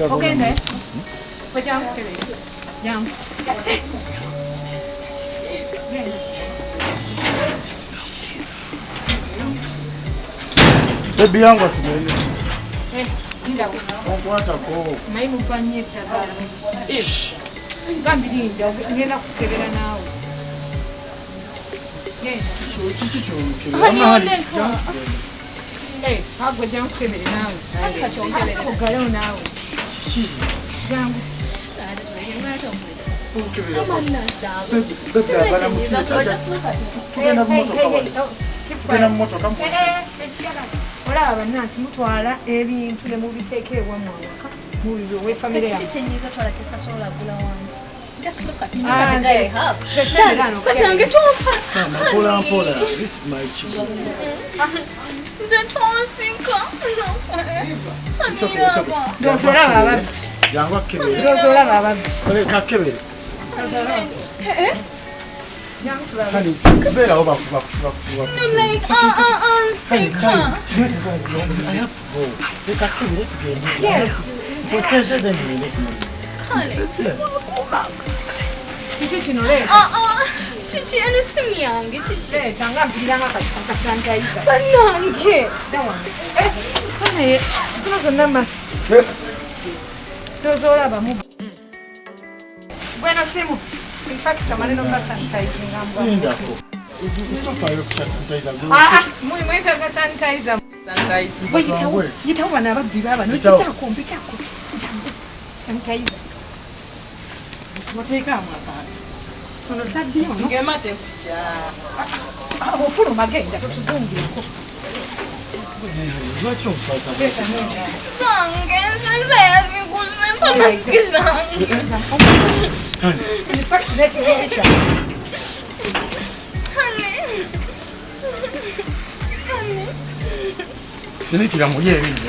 Okay, ne? But young, young. Baby yangu atumeende. Inda. Wakwata ko. Maimu panye tabara. Gambiri nda ngenda kukebera nawe. Hey, hago jam kukebera nawe. Aka chongera. Ogalo nawe. Jangu. Ora abanansi mutwala ebintu ne mubiteeka ewa mwawaka mubibi ow'effamire yawe. Kiki kyenyiza otwala tesasobola gula wange. Just look at me. Mpola. This is my chicken. Ndozolaba ababbi. Jangu akebere. Ndozolaba ababbi. Kale kakebere. Honey, better over. Like, sick. I have to go. They kakebere again. Yes. What's that then? Kiki kino leeta. Kiki eno simu yange kiki. Leeta nga mpuliranga akasanitayiza. Bannange. Kane zino zonna masi. Ndozolaba mu. Bueno simu. In fact, maneno ka sanitizing ambwa. Ndako. Utafanya kisha sanitizer. Muli mweka ka sanitizer. Sanitizer. Jitawo bana ababbi baba no kitako mpitako. Sanitizer. Mateeka amwakati. Ono taddiyo no. Ngemate kucha. Ofuluma genda tutuzungireko. Lwaki onfaza? Zange nsenze yazikusempa masiki zange. In fact, let me eat it. Sinikira muri ebintu.